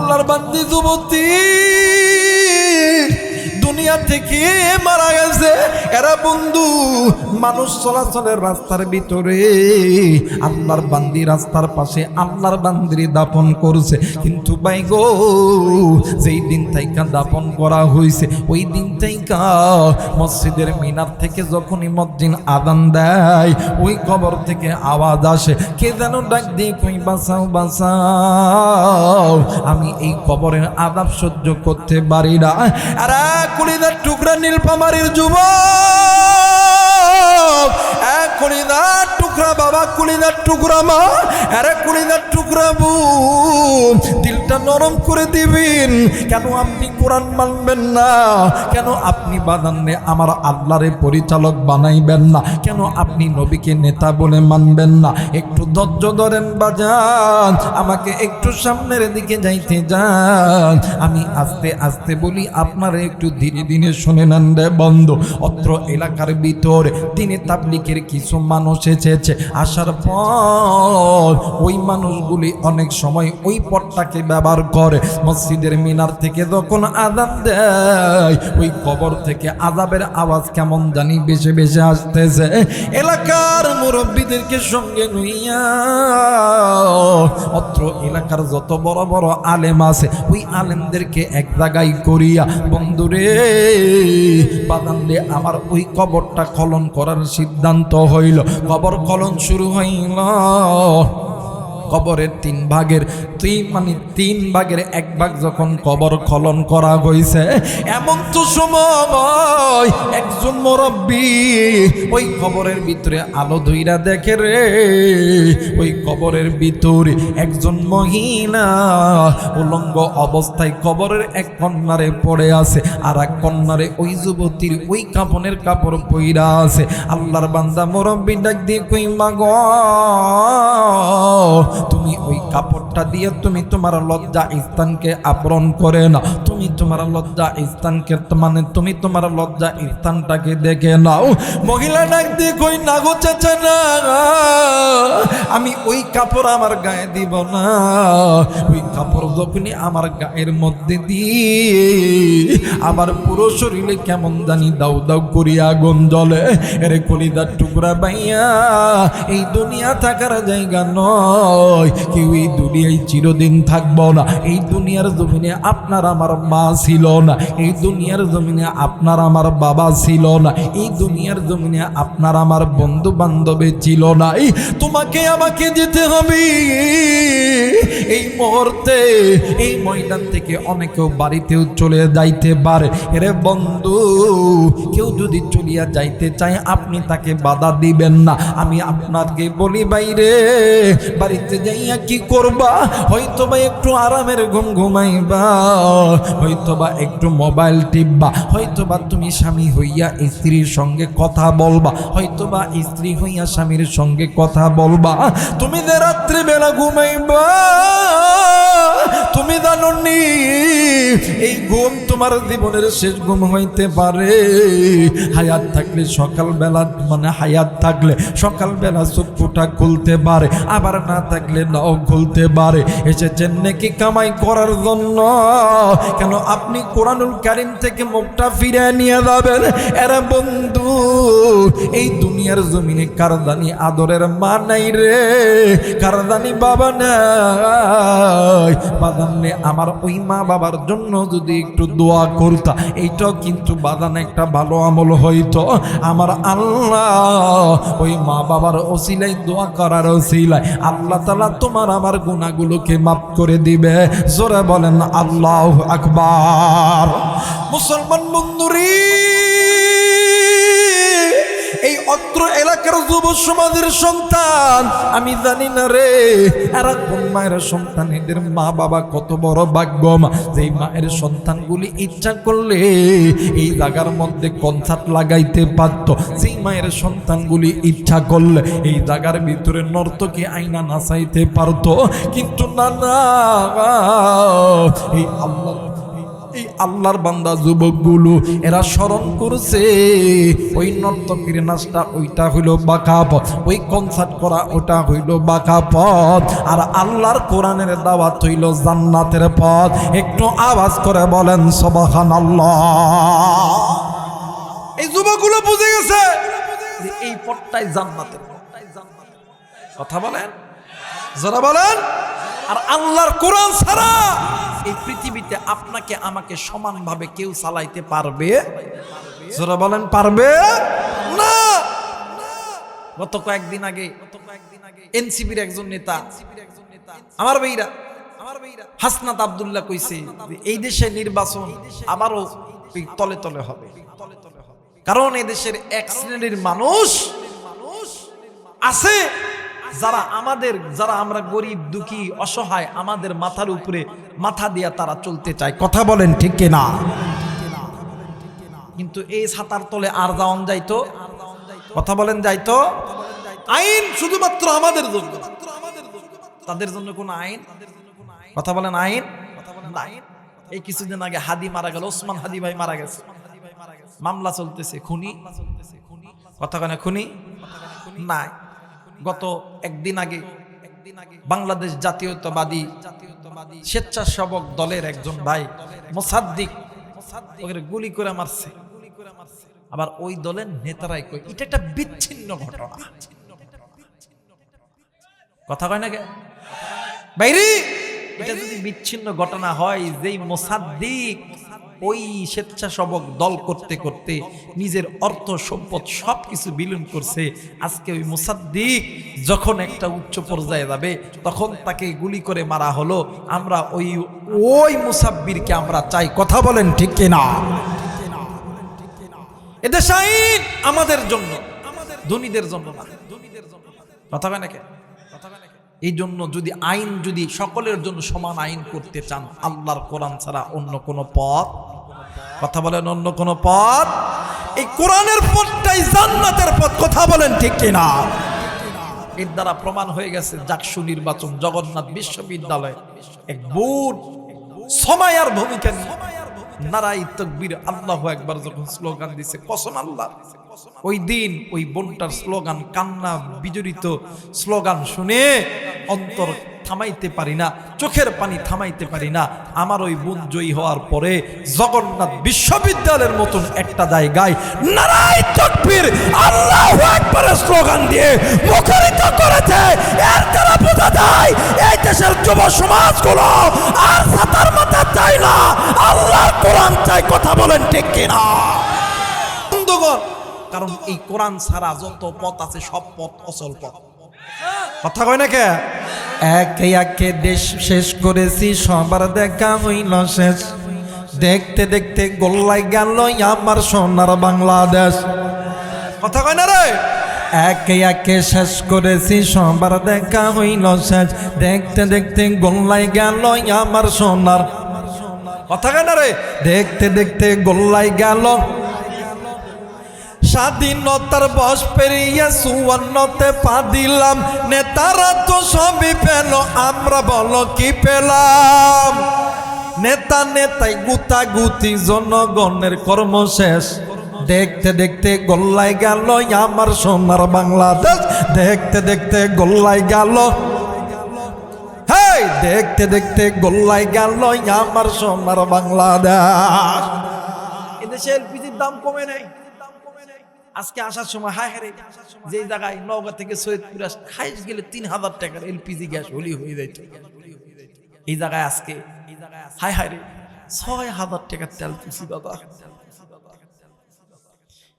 আল্লাহর বান্দি যুবতী দুনিয়া থেকে মারা গেছে। এরা বন্ধু মানুষ চলাচলের রাস্তার ভিতরে আল্লাহর বান্দি রাস্তার পাশে আল্লাহর বান্দির দাপন করছে। কিন্তু ভাই গো, যেই দিন থেকে দাপন করা হয়েছে ওই দিন থেকে মসজিদের মিনার থেকে যখনই মসজিদ আযান দেয় ওই কবর থেকে আওয়াজ আসে, কে যেন ডাক দিয়ে কই বাঁচাও বাঁচাও, আমি এই কবরের আযাব সহ্য করতে পারি না। আরে কলিজার টুকরা নীলফামারীর যুবক, কলিজার টুকরা বাবা, কলিজার টুকরা মা, আরে কলিজার টুকরা বোন, দিলটা নরম করে দিবেন। কেন আপনি কোরআন মানবেন না? কেন আপনি বাদান্নে আমার আল্লাহরে পরিচালক বানাইবেন না? কেন আপনি নবীকে নেতা বলে মানবেন না? একটু ধৈর্য ধরেন বাজান, আমাকে একটু সামনের দিকে যাইতে যান। আমি আস্তে আস্তে বলি, আপনারা একটু ধীরে ধীরে শুনে নেন রে বন্ধু। অত্র এলাকার ভিতরে দিনে তাবলীগের কিছু মানুষ এসেছে। আসার পর ওই মানুষগুলি অনেক সময় ওই পথটাকে ব্যবহার করে। মসজিদের মিনার থেকে যখন আযান দেয় ওই কবর থেকে আযাবের আওয়াজ কেমন জানি বেশি বেশি আসতেছে। এলাকার মুরব্বীদেরকে সঙ্গে লইয়া অত্র এলাকার যত বড় বড় আলেম আছে ওই আলেমদেরকে এক জায়গায় করিয়া, বন্ধুরে বাদানলে আমার ওই কবরটা খনন করার সিদ্ধান্ত হইল। কবর খনন শুরু হইল। কবরের তিন ভাগের তিন ভাগের এক ভাগ যখন কবর খনন করা হয়েছে, এমন তো সময় একজন মুরব্বী ওই কবরের ভিতরে আলো ধইরা দেখে রে, ওই কবরের ভিতরে একজন মহিলা উলঙ্গ অবস্থায় কবরের এক কন্যারে পড়ে আছে, আর এক কন্যারে ওই যুবতীর ওই কাপনের কাপড় পইরা আছে। আল্লাহর বান্দা মুরব্বী ডাক দিয়ে কই মাগো, তুমি ওই কাপড়টা দিয়ে তুমি তোমার লজ্জা স্থানকে আবরণ করে না, তুমি তোমার লজ্জা স্থানকে মানে তুমি তোমার লজ্জা স্থানটাকে দেখে নাও। মহিলা ডাক দিয়ে কই না গো চাচা না, আমি ওই কাপড় আমার গায়ে দিব না। ওই কাপড় যখনই আমার গায়ের মধ্যে দিয়ে আমার পুরো শরীরে কেমন জানি দাউ দাউ করিয়া আগুন জ্বলে। এরে কলিজার টুকরা বাইয়া, এই দুনিয়া থাকার জায়গা নয়, কেউ এই দুনিয়ায় চিরদিন থাকবো না। এই দুনিয়ার জমিনে আপনার আমার মা ছিল না, এই দুনিয়ার জমিনে আপনার আমার বাবা ছিল না, এই দুনিয়ার জমিনে আপনার আমার বন্ধু বান্ধবী ছিল না। তোমাকে আমাকে যেতে হবে এই মুহূর্তে। এই ময়দান থেকে অনেকেও বাড়িতেও চলে যাইতে পারে। এরে বন্ধু, কেউ যদি চলিয়া যাইতে চায় আপনি তাকে বাধা দিবেন না। আমি আপনাকে বলি বাইরে বাড়িতে যাইয়া কি করবা? হয়তোবা একটু আরামের ঘুম ঘুমাইবা, হয়তোবা একটু মোবাইল টিপবা, হয়তোবা তুমি স্বামী হইয়া স্ত্রীর সঙ্গে কথা বলবা, হয়তোবা স্ত্রী হইয়া স্বামীর সঙ্গে কথা বলবা। তুমি যে রাত্রি বেলা ঘুমাইবা তুমি জানো নি এই ঘুম তোমার জীবনের শেষ ঘুম হইতে পারে। হায়াত থাকলে সকালবেলা মানে হায়াত থাকলে সকালবেলা চক্ষুটা খুলতে পারে, আবার না থাকলে নাও খুলতে পারে। এসেছেন নাকি কামাই করার জন্য? কেন আপনি কোরআনুল কারীম থেকে মুখটা ফিরে নিয়ে যাবেন? এরা বন্ধু, এই দুনিয়ার জমিনে কারদানি আদরের মা নাই রে, কারদানি বাবা নাই। বাদানে আমার ওই মা বাবার জন্য যদি একটু দোয়া করতা, এইটাও কিন্তু বাদান একটা ভালো আমল হইতো। আমার আল্লাহ ওই মা বাবার ওসিলায় দোয়া করার ওসিলায় আল্লাহ তাআলা তোমার আমার গুনাহগুলোকে মাফ করে দিবে। জোরে বলেন আল্লাহু আকবার। মুসলমান বন্ধুরি, এই অত্র এলাকার যুব সমাজের সন্তান, আমি জানি না রে এরা কোন মায়ের সন্তান, এদের মা বাবা কত বড় ভাগ্যবান, যেই মায়ের সন্তানগুলি ইচ্ছা করলে এই জায়গার মধ্যে কনসার্ট লাগাইতে পারত, যেই মায়ের সন্তানগুলি ইচ্ছা করলে এই জায়গার ভিতরে নর্তকী আইনা নাচাইতে পারত। কিন্তু না না, এই আল্লাহ এই আল্লাহর বান্দা যুবকগুলো এরা স্মরণ করছে ওই নর্তকীর নাচটা ওইটা হইল বাঁকা পথ, ওই কনসার্ট করা ওটা হইল বাঁকা পথ, আর আল্লাহর কোরআনের দাওয়াত হইল জান্নাতের পথ। একটু আওয়াজ করে বলেন সুবহানাল্লাহ। এই যুবকগুলো বুঝে গেছে যে এই পথটাই জান্নাতের পথ। কথা বলেন, যারা বলেন। আর আল্লাহর কোরআন ছাড়া এই পৃথিবীতে আপনাকে আমাকে সমানভাবে কেউ চালাইতে পারবে? যারা বলেন পারবে না। গত কয়েকদিন আগে এনসিপির একজন নেতা আমার ভাইরা হাসনাত আব্দুল্লাহ কইছে এই দেশে নির্বাচন আবারও তলে তলে হবে, কারণ এই দেশের এক শ্রেণীর মানুষ আছে যারা আমরা গরিব দুঃখী অসহায়, আমাদের মাথার উপরে মাথা দিয়া তারা চলতে চায়। কথা বলেন ঠিক কিনা? কিন্তু এই ছাতার তলে আর যাওন যাইতো? কথা বলেন যাইতো? আইন শুধুমাত্র আমাদের জন্য, তাদের জন্য কোন আইন? কথা বলেন আইন নাই। এই কিছুদিন আগে হাদি মারা গেল, ওসমান হাদি ভাই মারা গেছে, মামলা চলতেছে, খুনি। কথা কেন খুনি নাই? গত একদিন আগে বাংলাদেশ জাতীয়তাবাদী স্বেচ্ছাসেবক দলের একজন ভাই মোসাদ্দিক ওকে গুলি করে মারছে। আবার ওই দলের নেতারাই কই এটা একটা বিচ্ছিন্ন ঘটনা। কথা কয় না কে বাইরে? এটা যদি বিচ্ছিন্ন ঘটনা হয়, যেই মোসাদ্দিক ওই স্বেচ্ছাসেবক দল করতে করতে নিজের অর্থ সম্পদ সবকিছু বিলীন করছে, আজকে ওই মোসাদ্দিক যখন একটা উচ্চ পর্যায়ে যাবে তখন তাকে গুলি করে মারা হলো। আমরা ওই মুসাব্বিরকে আমরা চাই। কথা বলেন ঠিক কিনা? এদেশ আইন আমাদের জন্য, ধনীদের জন্য না। কথা কয় না কে? এই জন্য যদি আইন যদি সকলের জন্য সমান আইন করতে চান, আল্লাহর কোরআন ছাড়া অন্য কোন পথ, কথা বলেন অন্য কোন পথ, এই কোরআনের পথটাই জান্নাতের পথ। কথা বলেন ঠিক কিনা? এর দ্বারা প্রমাণ হয়ে গেছে জাকসু নির্বাচন জগন্নাথ বিশ্ববিদ্যালয় এক বুট সময়ের ভূমিকা নিয়ে নারাই তাকবীর আল্লাহু আকবার যখন স্লোগান দিছে, কসম আল্লাহ ওই দিন ওই বোনটার স্লোগান, কান্না বিজড়িত স্লোগান শুনে অন্তর থামাইতে পারি না, চোখের পানি থামাইতে পারি না। আমার ওই বোন জয়ী হওয়ার পরে জগন্নাথ বিশ্ববিদ্যালয়ের মতন একটা জায়গায় নারাই তাকবীর আল্লাহু আকবারের স্লোগান দিয়ে মুখরিত করেছে। এর দ্বারা বোঝা যায় এই দেশের যুব সমাজগুলো আর ছাতার মাথা চায় না, আল্লাহর কোরআন চাই। কথা বলেন ঠিক কিনা? বন্ধুগণ, কারণ এই কোরআন ছাড়া যত পথ আছে সব পথ অচল পথ। কথা কয় না কে? একে একে দেশ শেষ করেছি, সবার দেখা হইল শেষ, দেখতে দেখতে গোল্লাই গেল আমার সোনার বাংলাদেশ। কথা কয় না রে? একে একে শেষ করেছি, সবার দেখা হইল শেষ, দেখতে দেখতে গোল্লাই গেল আমার সোনার। কথা কয় না রে? দেখতে দেখতে গোল্লাই গেল স্বাধীনতার বয়স পেরিয়ে 54তে পা দিলাম, নেতারা তো সবই পেল, আমরা বলো কি পেলাম? নেতা নেতাই গুতাগুতি, জনগণের কর্ম শেষ, দেখতে দেখতে গোল্লাই গেল আমার সোনার বাংলাদেশ, দেখতে দেখতে গোল্লাই গেল, হেই দেখতে দেখতে গোল্লাই গেল আমার সোনার বাংলাদেশ। এদেশে এলপিজির দাম কমে নেই। আজকে আসার সময় হায় হারে যে জায়গায় নওগাঁ থেকে সৈয়দপুর হাইস গেলে 3000 টাকার এলপিজি গ্যাস হলি হয়ে যাইত, এই জায়গায় আজকে হায় হায় রে 6000 টাকার তেল তুলছি দাদা।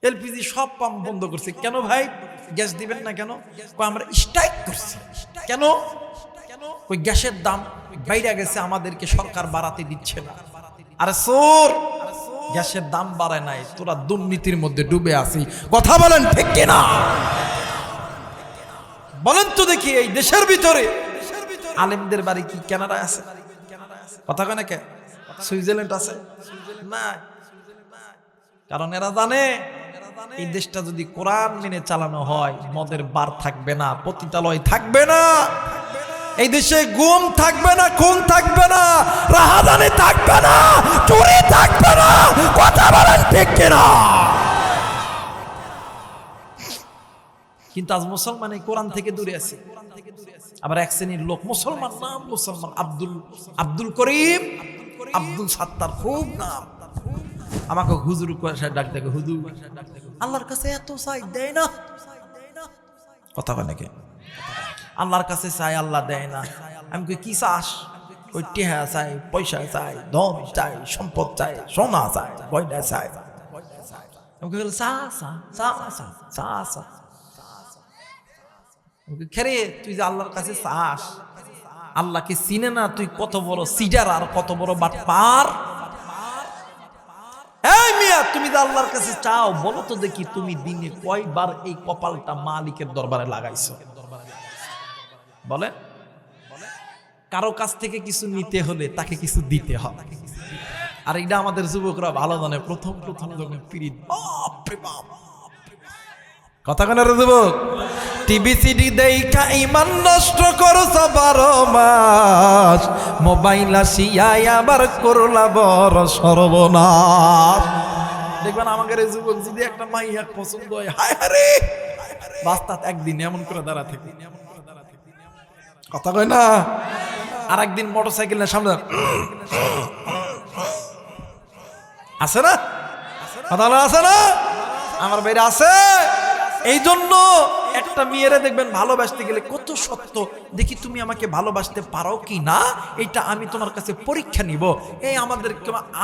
এলপিজি সব পাম্প বন্ধ করছে। কেন ভাই গ্যাস দিবেন না কেন? আমরা স্ট্রাইক করছি। কেন? ওই গ্যাসের দাম বাইরে গেছে, আমাদেরকে সরকার বাড়াতে দিচ্ছে না। আরে সোর, গ্যাসের দাম বাড়ায় নাই, তোরা দুর্নীতির মধ্যে ডুবে আছি। কথা বলেন ঠিক কিনা? বলেন তো দেখি, এই দেশের ভিতরে আলেমদের বাড়ি কি কানাডায় আছে? কথা কয় না কে? সুইজারল্যান্ড আছে না? কারণ এরা জানে এই দেশটা যদি কোরআন মেনে চালানো হয়, মদের বার থাকবে না, পতিতালয় থাকবে না, এই দেশে গুম থাকবে না, খুন থাকবে না, রাহাজানি থাকবে না, চুরি থাকবে না। কথা বলেন ঠিক কিনা? কিন্তু আজ মুসলমান এই কোরআন থেকে দূরে আছে। আবার এক শ্রেণীর লোক মুসলমান, নাম মুসলমান, আব্দুল করিম, আব্দুল সাত্তার, খুব নাম। আমাকে হুজুর করে ডাক দেখে, হুজুর আল্লাহর কাছে এত চাই, দেয় না। কথা বলে নাকি? আল্লাহর কাছে চাই, আল্লাহ দেয় না। আমি কই কি চাস? ওই টেহা চাই, পয়সা চাই, ধন চাই, সম্পদ চাই, সোনা চাই, গয়না চাই। আমি কই চা চা চা চা চা চা। খেরে তুই যে আল্লাহর কাছে চাস, আল্লাহকে চিনে না তুই? কত বড় সিজার আর কত বড় বাটপার। এই মিয়া, তুমি যে আল্লাহর কাছে চাও, বলো তো দেখি তুমি দিনে কয়বার এই কপালটা মালিকের দরবারে লাগাইছো? বলে কারো কাছ থেকে কিছু নিতে হলে তাকে কিছু দিতে হয়। আর এটা আমাদের যুবকরা ভালো জানে। প্রথম যখন পিরিত, কথা কেন রে যুবক? টিভি সিডি দেখা ইমান নষ্ট করছো 12 মাস, মোবাইল আসিয়াই আবার করলা বড় সর্বনাশ। দেখবেন আমাদের এই যুবক যদি একটা মাইয়া পছন্দ হয়, হায় হারে বাস্তাত একদিন এমন করে দাঁড়া থেকে, কথা কয় না? আর একদিন মোটরসাইকেলের সামনে আছে না, কথা আছে না? আমার বাইরে আছে। এই জন্য একটা মেয়েরে দেখবেন ভালোবাসতে গেলে কত সত্য, দেখি তুমি আমাকে ভালোবাসতে পারো কি না, এটা আমি তোমার কাছে পরীক্ষা নিব। এই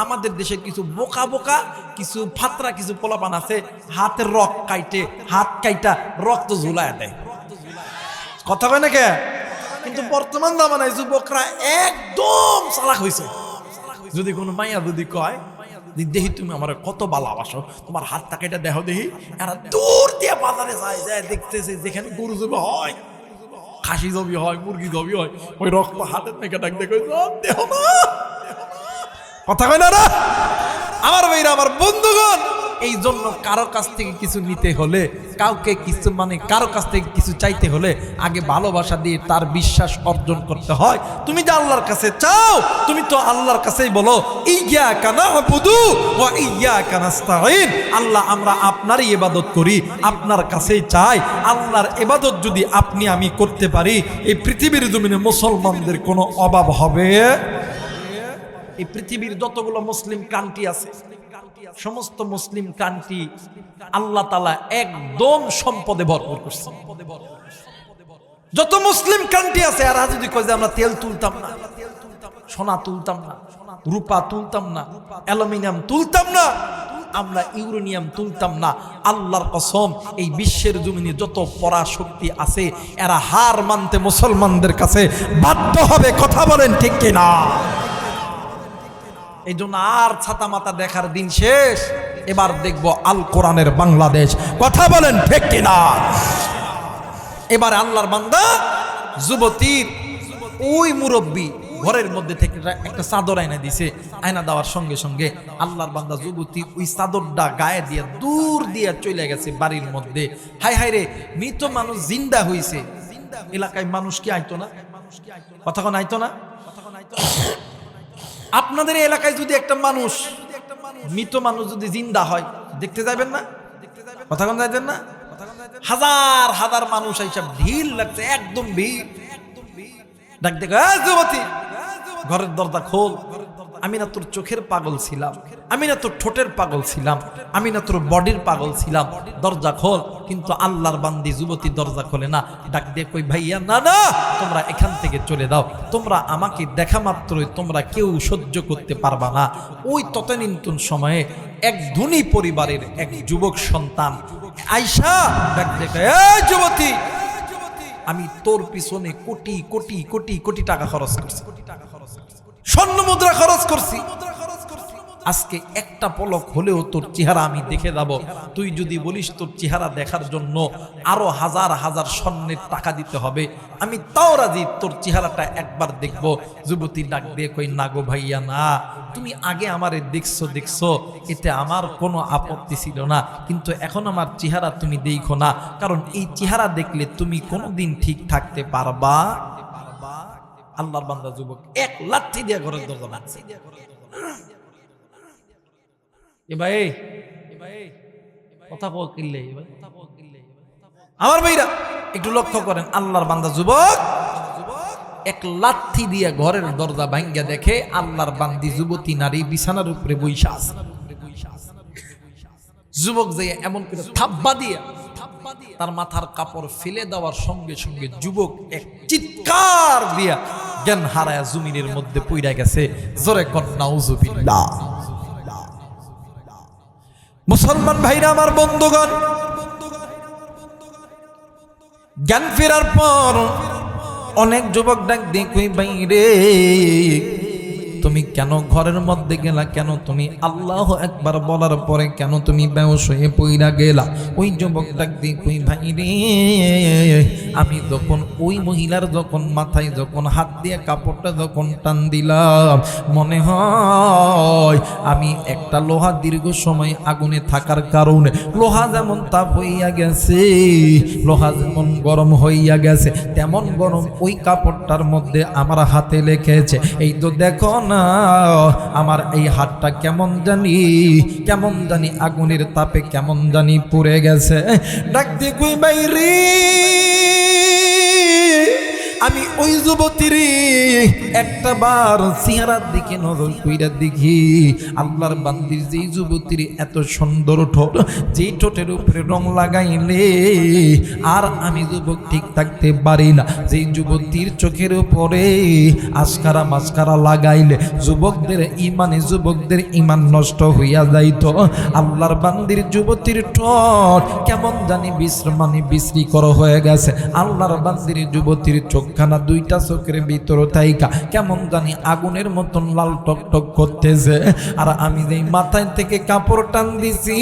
আমাদের দেশের কিছু বোকা বোকা, কিছু ফাতরা, কিছু পোলাপান আছে, হাতের হাত কাইটা রক্ত ঝুলায় দেয়। কথা কয় না কে? কিন্তু বর্তমান জামানায় যুবকরা একদম চালাক হয়েছে। যদি কোনো মাইয়া যদি কয় দেখি তুমি আমার কত ভালোবাসো, তোমার হাতটা কেটে দেহ দেখি, এরা দূর দিয়ে বাজারে যায় দেখতেছে যেখানে গরু জবি হয়, খাসি জবি হয়, মুরগি জবি হয়, ওই রক্ত হাতের মেঘে ডাক দেখে দেহ না। কথা কয় না রা আমার ভাইরা, আমার বন্ধুগণ। এই জন্য কারো কাছ থেকে কিছু নিতে হলে, কাউকে কিছু কারো কাছ থেকে কিছু চাইতে হলে আগে ভালোবাসা দিয়ে তার বিশ্বাস অর্জন করতে হয়। তুমি যে আল্লাহর কাছে চাও, তুমি তো আল্লাহর কাছেই বলো ইয়্যাকা না'বুদু ওয়া ইয়্যাকা নাস্তাঈন। আল্লাহ, আমরা আপনারই ইবাদত করি, আপনার কাছেই চাই। আল্লাহর ইবাদত যদি আপনি আমি করতে পারি, এই পৃথিবীর জমিনে মুসলমানদের কোনো অভাব হবে। এই পৃথিবীর যতগুলো মুসলিম কান্ট্রি আছে, সমস্ত মুসলিম কান্ট্রি আল্লাহ তাআলা একদম সম্পদে ভরপুর করছে। যত মুসলিম কান্ট্রি আছে, আর যদি কয় যে আমরা তেল তুলতাম না, সোনা তুলতাম না, রূপা তুলতাম না, অ্যালুমিনিয়াম তুলতাম না, আমরা ইউরেনিয়াম তুলতাম না, আল্লাহর কসম এই বিশ্বের জমিনে যত পরাশক্তি আছে এরা হার মানতে মুসলমানদের কাছে বাধ্য হবে। কথা বলেন ঠিক কিনা? এই জন্য আর ছাতা মাতা দেখার দিন শেষ, এবার দেখবো আল কোরআনের বাংলাদেশ। কথা বলেন ঠিক কিনা? এবার আল্লাহর বান্দা যুবতীর ওই মুরব্বী ঘরের মধ্যে থেকে একটা চাদর আয়না দিছে। আয়না দেওয়ার সঙ্গে সঙ্গে আল্লাহর বান্দা যুবতী ওই চাদরটা গায়ে দিয়ে দূর দিয়ে চলে গেছে বাড়ির মধ্যে। হায় হায় রে, মৃত মানুষ জিন্দা হইছে। এলাকায় মানুষ কি আইতো না? কথা কোন আইতো না? আপনাদের এলাকায় যদি একটা মানুষ, মৃত মানুষ যদি জিন্দা হয়, দেখতে যাবেন না? কথা কোন যাইতেন না? হাজার হাজার মানুষ এইসব ভিড় লাগছে, একদম ভিড়। ডাক দেখো, যুবতী ঘরের দরজা খোল। আমি না তোর চোখের পাগল ছিলাম, আমি না তোর ঠোঁটের পাগল ছিলাম, আমি না তোর বডির পাগল ছিলাম, দরজা খোল। কিন্তু আল্লাহর বান্দি যুবতী দরজা খোলে না। ডাক দিয়ে কই, ভাইয়া না না, তোমরা এখান থেকে চলে দাও, তোমরা আমাকে দেখা মাত্রই তোমরা কেউ সহ্য করতে পারবা না। ওই তৎনীন্তন সময়ে এক ধনী পরিবারের এক যুবক সন্তান আয়শা ডাক দেখে, এই যুবতী, আমি তোর পিছনে কোটি কোটি কোটি কোটি টাকা খরচ করছি, স্বর্ণ মুদ্রা খরচ করছি, আজকে একটা পলক হলেও তোর চেহারা আমি দেখে যাব। তুই যদি বলিস তোর চেহারা দেখার জন্য আরো হাজার হাজার স্বর্ণের টাকা দিতে হবে, আমি তাও রাজি, তোর চেহারাটা একবার দেখবো। যুবতী ডাক দিয়ে কই, না গো ভাইয়া না, তুমি আগে আমারে দেখছো, এতে আমার কোনো আপত্তি ছিল না, কিন্তু এখন আমার চেহারা তুমি দেখো না, কারণ এই চেহারা দেখলে তুমি কোনোদিন ঠিক থাকতে পারবা। আল্লাহর বান্দা যুবক এক লাঠি দিয়ে ঘরের দরজা ভাঙছে। এ ভাই কথা কিনলে আমার ভাইরা একটু লক্ষ্য করেন, আল্লাহর বান্দা যুবক এক লাথি দিয়ে ঘরের দরজা ভাঙ্গা দেখে আল্লাহর বান্দি যুবতী নারী বিছানার উপরে বইসা আছে। যুবক যে এমন করে থাপ্পা দিয়ে তার মাথার কাপড় ফেলে দেওয়ার সঙ্গে সঙ্গে যুবক এক চিৎকার দিয়া জ্ঞান হারায়া জমিনের মধ্যে পইড়া গেছে। জোরে কর নাউজুবিল্লাহ। মুসলমান ভাইরা আমার, বন্ধুগণ, জ্ঞান ফেরার পর অনেক যুবক ডাক দিয়ে কই বাইরে তুমি কেন ঘরের মধ্যে গেলা, কেন তুমি আল্লাহ একবার বলার পরে কেন তুমি বেহুশ হয়ে পইরা গেলা? ওই যুবক ডাক দিয়ে কই ভাইরে আমি যখন ওই মহিলার যখন মাথায় যখন হাত দিয়ে কাপড়টা যখন টান দিলাম, মনে হয় আমি একটা লোহা দীর্ঘ সময় আগুনে থাকার কারণে লোহা যেমন তাপ হইয়া গেছে, লোহা যেমন গরম হইয়া গেছে, তেমন গরম ওই কাপড়টার মধ্যে আমার হাতে লেগেছে। এই তো দেখো না আমার এই হাতটা কেমন জানি আগুনের তাপে কেমন জানি পুড়ে গেছে। ডাক দিয়ে কই বাইরে আমি ওই যুবতীর একটা বার চেহারার দিকে নজর কইরা দেখি, আল্লাহর বান্দির যেই যুবতীর এত সুন্দর ঠোঁট, যেই ঠোঁটের উপরে রং লাগাইলে আর আমি যুবক ঠিক থাকতে পারি না, যেই যুবতীর চোখের উপরে আস্কারা মাস্কারা লাগাইলে যুবকদের ইমান নষ্ট হইয়া যাইত, আল্লাহর বান্দির যুবতীর ঠোঁট কেমন জানি বিশ্রীকর হয়ে গেছে। আল্লাহর বান্দির যুবতীর চোখখানা দুইটা চোখের ভিতর থাইকা কেমন জানি আগুনের মতন লাল টকটক করতেছে। আর আমি যেই মাথায় থেকে কাপড় টান দিছি,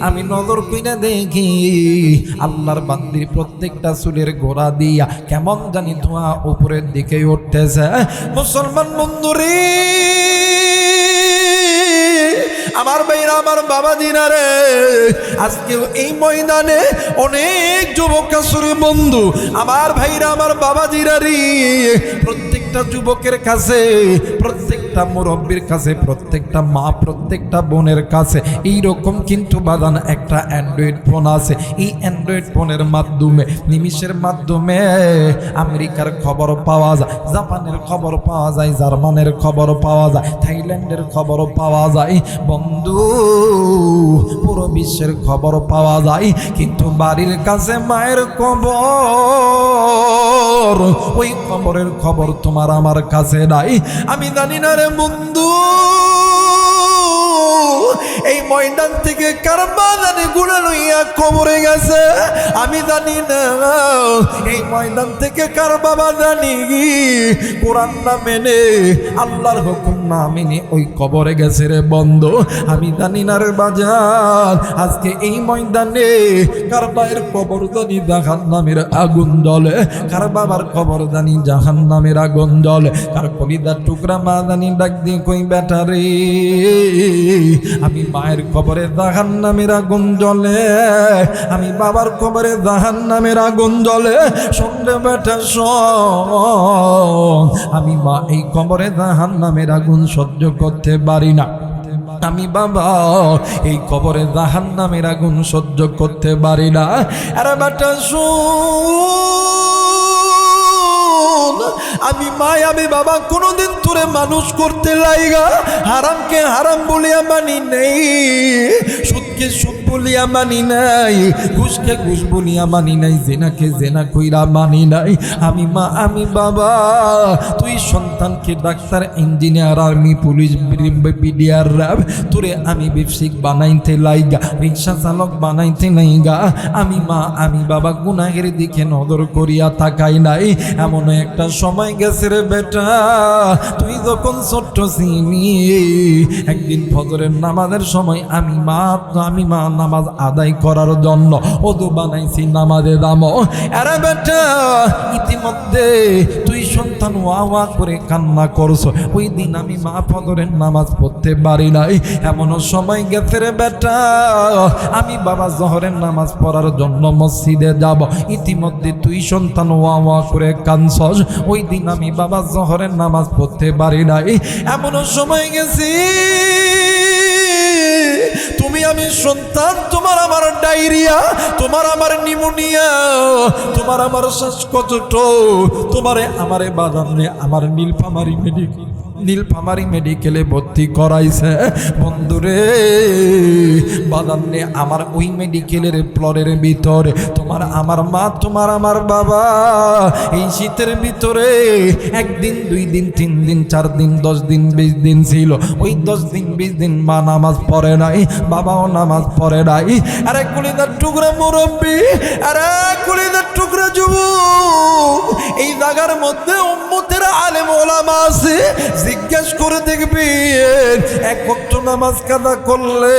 আমি নজর কইরা দেখি আল্লাহর বান্দির প্রত্যেকটা চুলের গোড়া দিয়া কেমন জানি ধোঁয়া উপরের দিকে উঠতেছে। মুসলমান বন্ধুরে আমার ভাইরা, আমার বাবা দিনারে, আজকে এই ময়দানে অনেক যুবক আসরে বন্ধু, আমার ভাইরা, আমার বাবা দিনারি, প্রত্যেকটা যুবকের কাছে, প্রত্যেকটা মুরব্বীর কাছে, প্রত্যেকটা মা, প্রত্যেকটা বোনের কাছে এইরকম কিন্তু বাদান একটা অ্যান্ড্রয়েড ফোন আছে। এই অ্যান্ড্রয়েড ফোনের মাধ্যমে নিমিষের মাধ্যমে আমেরিকার খবর পাওয়া যায়, জাপানের খবর পাওয়া যায়, জার্মানের খবর পাওয়া যায়, থাইল্যান্ডের খবর পাওয়া যায়, বন্ধু পুরো বিশ্বের খবর পাওয়া যায়। কিন্তু বাড়ির কাছে মায়ের কবর, ওই কবরের খবর তোমার আমার কাছে নাই। আমি জানি না রে বন্ধু, এই ময়দান থেকে কার বাগানে গুড়া লইয়া কবরে গেছে আমি জানি না। এই ময়দান থেকে কার বাবা জানি কোরআন না মেনে, আল্লাহর হুকুম না মেনে ওই কবরে গেছে রে বন্ধু। আমি জানি না রে বাজার, আজকে এই ময়দানে কার বাবার কবর জানি জাহান্নামের আগুন জ্বলে, কার বাবার কবর জানি জাহান্নামের আগুন জ্বলে, কার কলিজার টুকরা মা জানি ডাক দিয়ে কই বেটা রে, আমি মায়ের কবরে জাহান্নামের আগুন জ্বলে, আমি বাবার কবরে জাহান্নামের আগুন জ্বলে। শুনলে বেটা শোন, আমি মা এই কবরে জাহান্নামের আগুন সহ্য করতে পারি না, আমি বাবা এই কবরে জাহান্নামের আগুন সহ্য করতে পারি না। আরে বেটা শোন, আমি মা, আমি বাবা কোনোদিন তোরে মানুষ করতে লাইগা হারামকে হারাম বলিয়া মানি নেই, সুদকে সুদ বলিয়া মানি নাই, ঘুষকে ঘুষ বলিয়া মানি নাই, জেনাকে জেনা কইরা মানি নাই। আমি মা, আমি বাবা তুই সন্তানকে doctor, engineer, army, police, BDR, RAB, তোরে আমি ব্যবসায়িক বানাইতে লাইগা, রিক্সা চালক বানাইতে লাইগা, আমি মা, আমি বাবা গুনাহের দিকে নজর করিয়া তাকাই নাই। এমন একটা সময় গেছে রে বেটা, তুই যখন ছোট্ট ছিলি, একদিন ফজরের নামাজের সময় আমি মা নামাজ আদায় করার জন্য ওদু বানাইছি নামাজে দাম। আরে বেটা ইতিমধ্যে তুই সন্তান ওয়া করে কান্না করছো, ওই দিন আমি মা ফজরের নামাজ পড়তে পারি নাই। এমনও সময় গেছে রে বেটা, আমি বাবা জোহরের নামাজ পড়ার জন্য মসজিদে যাব, ইতিমধ্যে তুই সন্তান ওয়া করে কানছস, ওই দিন দিন আমি বাবা জোহরের নামাজ পড়তে পারি নাই। এমনও সময় গেছি তুমি আমি সন্তান, তোমার আমার ডায়রিয়া, তোমার আমার নিউমোনিয়া, তোমার আমার শ্বাসকষ্ট, তোমারে আমারে বাদানে আমার নীলফামারী মেডিকেলে ভর্তি করাইছে। বন্ধুরে বাদানে আমার ওই মেডিকেলের ফ্লোরের ভিতরে তোমার আমার মা, তোমার আমার বাবা এই শীতের ভিতরে 1 দিন 2 দিন 3 দিন 4 দিন 10 দিন 20 দিন ছিল। ওই 10 দিন 20 দিন মা নামাজ পড়ে নাই, বাবাও নামাজ পড়ে নাই। আরে কুলিদার টুকরা মুরব্বী, আরে কুলিদার টুকরা যুবক, এই জায়গার মধ্যে উম্মতের আলেম ওলামা আছে। জিজ্ঞেস করে দেখবি 1 ওয়াক্ত নামাজ কাদা করলে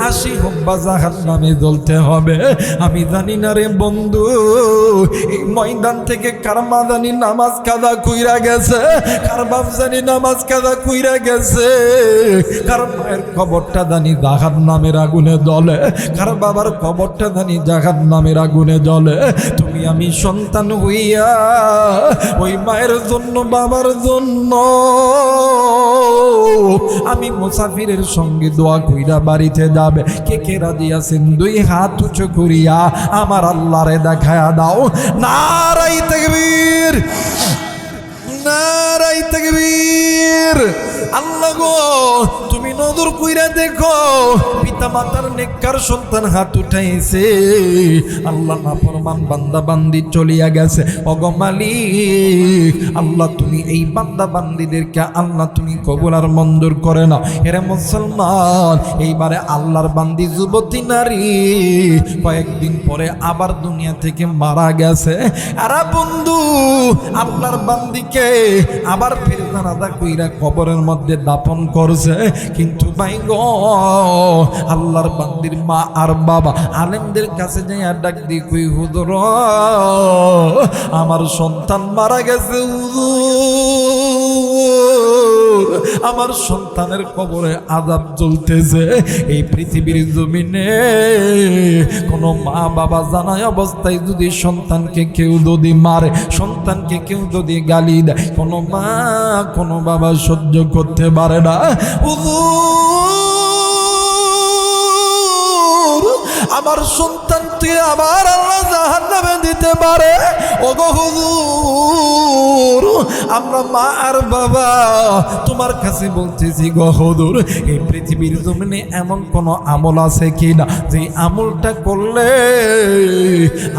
80 হব্বা জাহান্নামে জ্বলতে হবে। আমি জানি না রে বন্ধু, এই ময়দান থেকে কার মা জানি নামাজ কাদা কইরা গেছে, কার বাপ জানি নামাজ কাদা কইরা গেছে, কার মায়ের কবরটা জানি জাহান্নামের আগুনে জ্বলে, কার বাবার কবরটা জানি জাহান্নামের আগুনে জ্বলে। তুমি আমি সন্তান হইয়া ওই মায়ের জন্য, বাবার জন্য আমি মুসাফিরের সঙ্গে দোয়া কইরা বাড়িতে যাবে। কে কে রাজি আছেন 2 হাত উঁচু করিয়া আমার আল্লাহরে দেখায়া দাও। নারায়ে তাকবীর, নারায়ে তাকবীর। আল্লাহ গো, তুমি নজর কইরা দেখো, পিতা মাতার নেককার সন্তান হাত উঠাইছে, আল্লাহ নাফরমান বান্দা বান্দি চলিয়া গেছে। ওগো মালিক, আল্লাহ তুমি এই বান্দা বান্দিদেরকে আল্লাহ তুমি কবুল আর মঞ্জুর করে নাও। এরে মুসলমান, এইবারে আল্লাহর বান্দি যুবতী নারী কয়েকদিন পরে আবার দুনিয়া থেকে মারা গেছে। আরে বন্ধু, আল্লাহর বান্দিকে আবার ফির জানাজা কইরা কবরের মধ্যে দাফন করছে। কিন্তু ভাই গো, আল্লাহর বান্দির মা আর বাবা আলেমদের কাছে যাইয়া ডাক দি কই, হুজুর আমার সন্তান মারা গেছে, হুজুর আমার সন্তানের কবরে আযাব চলতেছে। এই পৃথিবীর জমিনে কোনো মা বাবা জানাই অবস্থায় যদি সন্তানকে কেউ যদি মারে, সন্তানকে কেউ যদি গালি দেয়, কোনো মা কোনো বাবা সহ্য করতে পারে না। আমার সন্তানকে আবার আল্লাহ জাহান্নামে দিতে পারে। ওগো হুজুর, আমরা মা আর বাবা তোমার কাছে বলতেছি গো হুজুর, এই পৃথিবীর জমিনে এমন কোন আমল আছে কিনা যে আমলটা করলে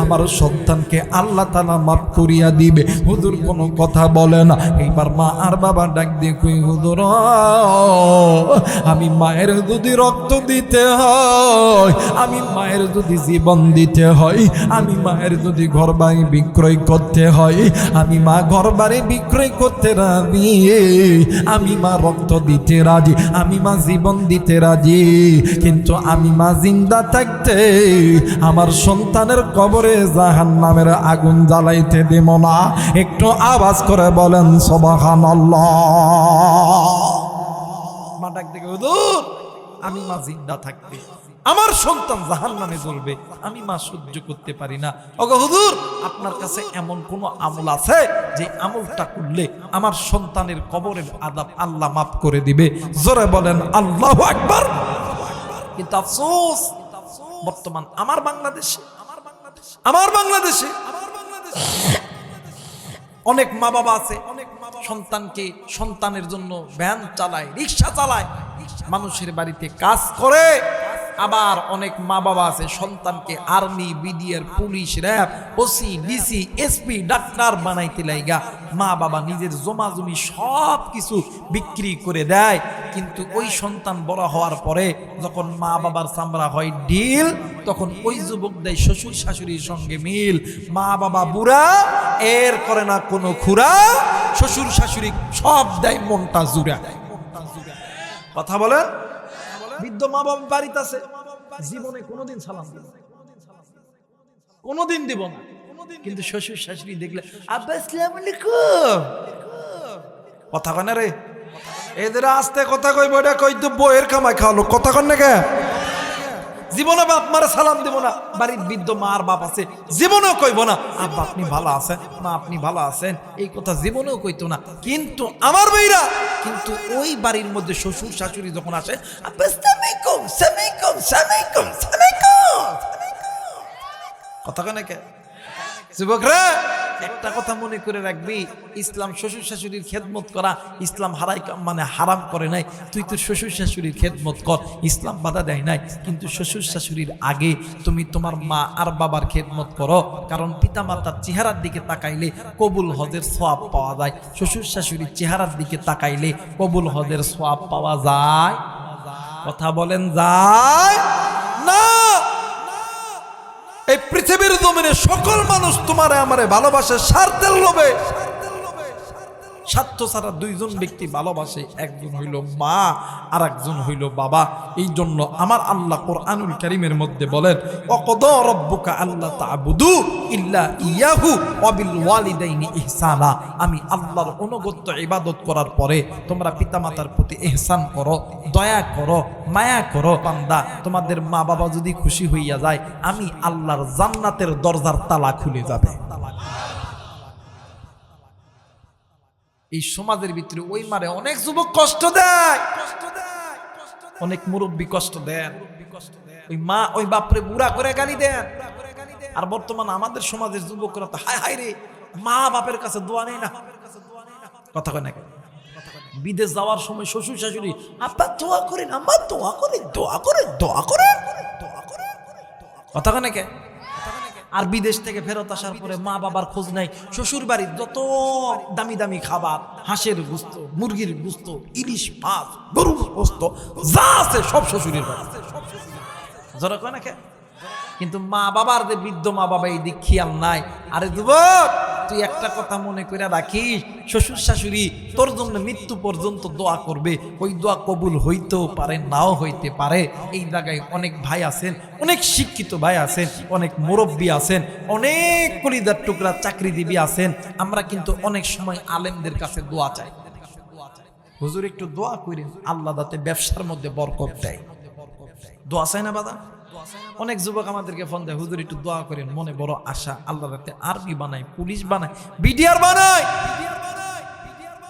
আমার সন্তানকে আল্লাহ তাআলা মাফ করিয়া দিবে? হুজুর কোনো কথা বলে না। এইবার মা আর বাবা ডাক দিয়ে কই, হুজুর আমি মায়ের যদি রক্ত দিতে হয়, আমি মায়ের যদি জীবন দিতে হয়, আমি মায়ের যদি ঘর বাড়ি বিক্রয় করতে হয়, আমি মা ঘর বাড়ি বিক্রয় করতে রাজি, আমি মা রক্ত দিতে রাজি, আমি মা জীবন দিতে রাজি। কিন্তু আমি মা জিন্দা থাকতে আমার সন্তানের কবরে জাহান্নামের আগুন জ্বালাইতে দেব না। একটু আওয়াজ করে বলেন সুবহানাল্লাহ। মা ডাক দেখে, হুজুর আমি মা জিন্দা থাকতে আমার সন্তান জাহান্নামে জ্বলবে, আমি মা সহ্য করতে পারি না। ওগো হুজুর, আপনার কাছে এমন কোন আমল আছে যে আমলটা করলে আমার সন্তানের কবরের আযাব আল্লাহ মাফ করে দিবে? জোরে বলেন আল্লাহু আকবার। কিন্তু আফসোস, বর্তমান আমার বাংলাদেশে অনেক মা বাবা আছে, সন্তানকে সন্তানের জন্য ভ্যান চালায়, রিক্সা চালায়, মানুষের বাড়িতে কাজ করে। আবার অনেক মা বাবা আছে সন্তানকে army, BDR, police, RAB, OC, DC, SP, doctor বানাইতে লাইগা মা বাবা নিজের জমা জমি সব কিছু বিক্রি করে দেয়। কিন্তু ওই সন্তান বড় হওয়ার পরে যখন মা বাবার চামড়া হয় ঢিল, তখন ওই যুবক দেয় শ্বশুর শাশুড়ির সঙ্গে মিল। মা বাবা বুড়া, এর করে না কোনো খুরা, শ্বশুর শাশুড়ি সব দেয় মনটা জুড়া। কথা বলেন, বৃদ্ধ মা বাবা বাড়িতে আছে, জীবনে কোনোদিন সালাম দিব না, কোনোদিন দিব না। কিন্তু শ্বশুর শাশুড়ি দেখলে আব্বা আসসালামু আলাইকুম, কথা কয় না রে, এদের আস্তে কথা কইব, এটা কই তো বইয়ের কামাই খাওয়ালো, কথা কন না কে? জীবনে বাপ মারে সালাম দিব না, বাড়ির বৃদ্ধ মা আর বাপ আছে জীবনেও কইব না আব্বা আপনি ভালো আছেন, মা আপনি ভালো আছেন, এই কথা জীবনেও কইতো না। কিন্তু আমার ভাইরা কিন্তু ওই বাড়ির মধ্যে শ্বশুর শাশুড়ি যখন আসে কথা কেন কে যুবকরা একটা কথা মনে করে রাখবি, ইসলাম শ্বশুর শাশুড়ির খেদমত করা ইসলাম হারাম করে নাই। তুই তোর শ্বশুর শাশুড়ির খেদমত কর, ইসলাম বাধা দেয় নাই। কিন্তু শ্বশুর শাশুড়ির আগে তুমি তোমার মা আর বাবার খেদমত করো, কারণ পিতা মাতার চেহারার দিকে তাকাইলে কবুল হজের সওয়াব পাওয়া যায়। শ্বশুর শাশুড়ির চেহারার দিকে তাকাইলে কবুল হজের সওয়াব পাওয়া যায়। কথা বলেন যায় না? এই পৃথিবীর জমিনে সকল মানুষ তোমারে আমারে ভালোবাসে স্বার্থের লোভে। স্বার্থ ছাড়া দুইজন ব্যক্তি ভালোবাসে, একজন হইল মা আর একজন হইল বাবা। এই জন্য আমার আল্লাহ কোরআনুল কারীমের মধ্যে বলেন, ওয়াকাদা রাব্বুকা আল্লা তা'বুদু ইল্লা ইয়াহু ওয়া বিল ওয়ালিদাইনি ইহসানা। আমি আল্লাহর অনুগত্য ইবাদত করার পরে তোমরা পিতামাতার প্রতি ইহসান করো, দয়া করো, মায়া করো। বান্দা তোমাদের মা বাবা যদি খুশি হইয়া যায়, আমি আল্লাহর জান্নাতের দরজার তালা খুলে যাবে। এই সমাজের ভিতরে ওই মারে অনেক যুবক কষ্ট দেয়, অনেক মুরব্বী কষ্ট দেন, ওই মা ওই বাপরে বুড়া করে গালি দেন। আর বর্তমান আমাদের সমাজের যুবকরা তো হায় হায় রে মা বাপের কাছে দোয়া নেই না। কথা কয় না? বিদেশ যাওয়ার সময় শ্বশুর শাশুড়ি আব্বা দোয়া করেন, আম্মা দোয়া করেন, দোয়া করেন, দোয়া করেন, কথা কয় না? আর বিদেশ থেকে ফেরত আসার পরে মা বাবার খোঁজ নাই। শ্বশুর বাড়ির যত দামি দামি খাবার, হাঁসের গোস্ত, মুরগির গোস্ত, ইলিশ মাছ, গরুর গোস্ত যা আছে সব শ্বশুরের বাড়ি। জোরে কয় না কে? কিন্তু মা বাবার যে বৃদ্ধ মা বাবা এই দিক খেয়াল নাই। আরে যুবক তুই একটা কথা মনে করে রাখিস, শ্বশুর শাশুড়ি তোর জন্য মৃত্যু পর্যন্ত দোয়া করবে। ওই দোয়া কবুল হইতেও পারে, নাও হইতে পারে। এই জায়গায় অনেক ভাই আছেন, অনেক শিক্ষিত ভাই আছেন, অনেক মুরব্বী আছেন, অনেক কলিজার টুকরা চাকরিজীবী আছেন। আমরা কিন্তু অনেক সময় আলেমদের কাছে দোয়া চাই, হুজুর একটু দোয়া করেন আল্লাহ যাতে ব্যবসার মধ্যে বরকত দেয়। দোয়া চাই না বাদা? অনেক যুবক আমাদেরকে ফোন দেয়, হুজুর একটু দোয়া করেন, মনে বড় আশা, আল্লাহ যাতে আর্মি বানায়, পুলিশ বানায়, বিডিআর বানায়।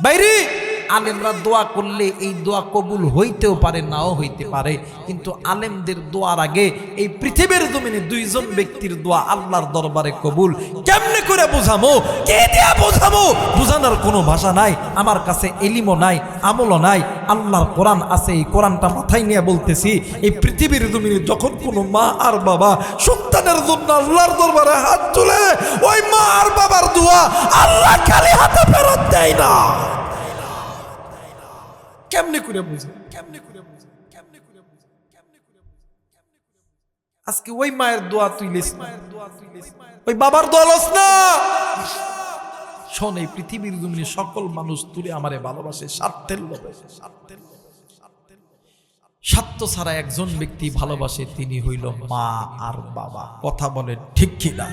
বাইরে আলেমরা দোয়া করলে এই দোয়া কবুল হইতেও পারে, নাও হইতে পারে। কিন্তু আলেমদের দোয়ার আগে এই পৃথিবীর জমিনে দুইজন ব্যক্তির দোয়া আল্লাহর দরবারে কবুল। কেমনে করে বোঝামো, কে দিয়া বোঝামো? বোঝানোর কোনো ভাষা নাই, আমার কাছে এলিমও নাই, আমলও নাই। আল্লাহর কোরআন আছে, এই কোরআনটা মাথায় নিয়ে বলতেছি। এই পৃথিবীর জমিনে যখন কোনো মা আর বাবা সন্তানের জন্য আল্লাহর দরবারে হাত তুলে, ওই মা আর বাবার দোয়া আল্লাহ খালি হাতে ফেরত দেয় না। কেমনে করে বুঝে? কেমনে করে বুঝে? কেমনে করে বুঝে? কেমনে করে বুঝে? আজকে ওই মায়ের দোয়া তুই লিস না, ওই বাবার দোয়া লস না। শোন, এই পৃথিবীর জমিনে সকল মানুষ তুলে আমারে ভালোবাসে স্বার্থের লোভে। স্বার্থ ছাড়া একজন ব্যক্তি ভালোবাসে, তিনি হইল মা আর বাবা। কথা বলে ঠিক কিনা?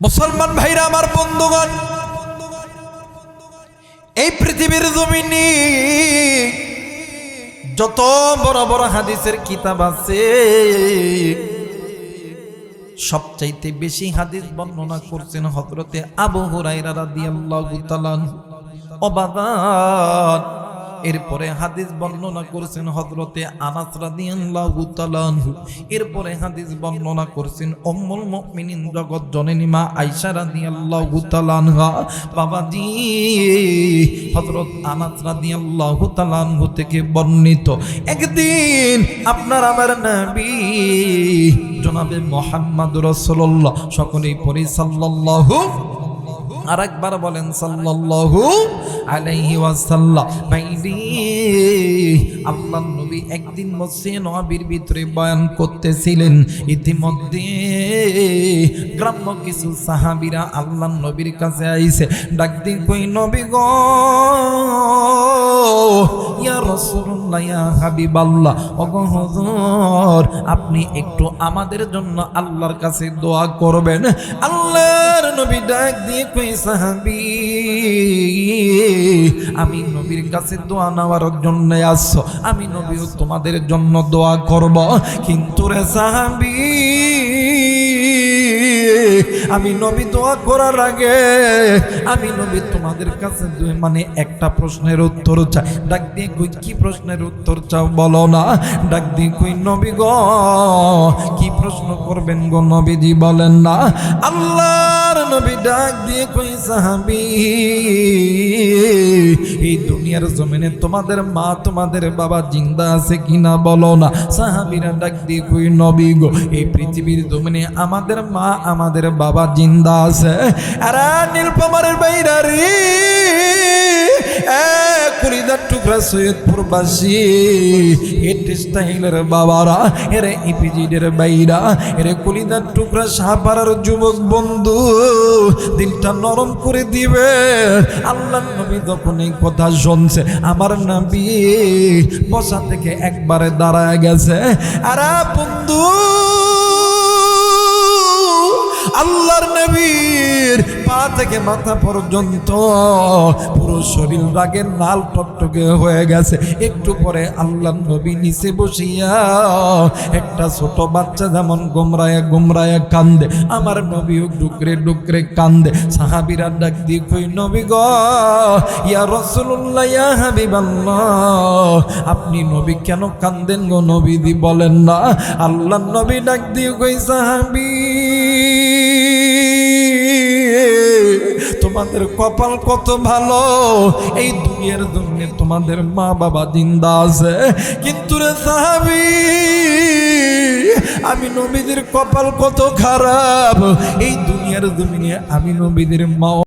মুসলমান ভাইরা আমার, বন্ধুগণ, এই পৃথিবীর জমিনে যত বড় বড় হাদিসের কিতাব আছে, সবচাইতে বেশি হাদিস বর্ণনা করছেন হযরতে আবু হুরায়রা রাদিয়াল্লাহু তাআলা অবাদান। এরপরে হাদিস বর্ণনা করেছেন হযরতে আনাস রাদিয়াল্লাহু তাআলা। এরপরে হাদিস বর্ণনা করেছেন উম্মুল মুমিনিন জগৎ জননী মা আয়েশা রাদিয়াল্লাহু তাআলা। বাবাজি, হযরত আনাস রাদিয়াল্লাহু তাআলা থেকে বর্ণিত, একদিন আপনার আমার নবী জনাবে মুহাম্মদ রাসূলুল্লাহ, সকলেই পড়ি সাল্লাল্লাহু, আর একবার বলেন সাল্লাল্লাহু আলাইহি ওয়াসাল্লাম। ভাইরে, আল্লাহর নবী একদিন মসজিদে নববীর ভিতরে বয়ান করতেছিলেন। ইতিমধ্যে গ্রাম্য কিছু সাহাবীরা আল্লাহর নবীর কাছে আইছে, ডাক দিয়ে কই, নবী গো, ইয়া রাসূলুল্লাহ, ইয়া হাবিবাল্লাহ, ওগো হুজুর, আপনি একটু আমাদের জন্য আল্লাহর কাছে দোয়া করবেন। আল্লাহর নবী ডাক দিয়ে কই, সাহাবী, আমি নবীর কাছে দোয়া নেওয়ার জন্য আসছো, আমি নবীও তোমাদের জন্য দোয়া করব। কিন্তু রে সাহাবী, আমি নবী দোয়া করার আগে আমি নবী তোমাদের কাছে মানে একটা প্রশ্নের উত্তর চাই। ডাক দিয়ে কই, কি প্রশ্নের উত্তর চাও বলো না? ডাক দিয়ে কই, নবী গো কি প্রশ্ন করবেন গো নবীজি বলেন না? আল্লাহর নবী ডাক দিয়ে কই, সাহাবী এই দুনিয়ার জমিনে তোমাদের মা তোমাদের বাবা জিন্দা আছে কিনা বলো না? সাহাবীরা ডাক দিয়ে কই, নবী গো এই পৃথিবীর জমিনে আমাদের মা আমাদের বাবা জিন্দা আছে। আরে নীলফামারীর বাইরা রে, কুড়িদার টুকরা সৈয়দপুরবাসী, হেড স্টাইলের বাবারা, এরে ইপিজিডের বাইরা, এরে কুড়িদার টুকরা সাহাপাড়ার যুবক বন্ধু, দিলটা নরম করে দিবে। আল্লাহ নবী যখন এই কথা শুনছে, আমার নবী বসা থেকে একবারে দাঁড়ায় গেছে। আরে বন্ধু, আল্লাহর নবীর পা থেকে মাথা পর্যন্ত পুরো শরীর রাগে লাল টকটকে হয়ে গেছে। একটু পরে আল্লাহর নবী নিচে বসিয়া একটা ছোট বাচ্চা যেমন গোমরায়া গোমরায়া কান্দে, আমার নবীও ডুকরে ডুকরে কান্দে। সাহাবীরা ডাক দিয়ে কই, নবী গো ইয়া রাসূলুল্লাহ ইয়া হাবিবাল্লাহ, আপনি নবী কেন কান্দেন গো নবীজি বলেন না? আল্লাহর নবী ডাক দিয়ে কই, সাহাবী তোমাদের কপাল কত ভালো, এই দুনিয়ার জন্য তোমাদের মা বাবা জিন্দা আছে। কিন্তু রে সাহাবী, আমি নবীদের কপাল কত খারাপ, এই দুনিয়ার জমিনে আমি নবীদের মা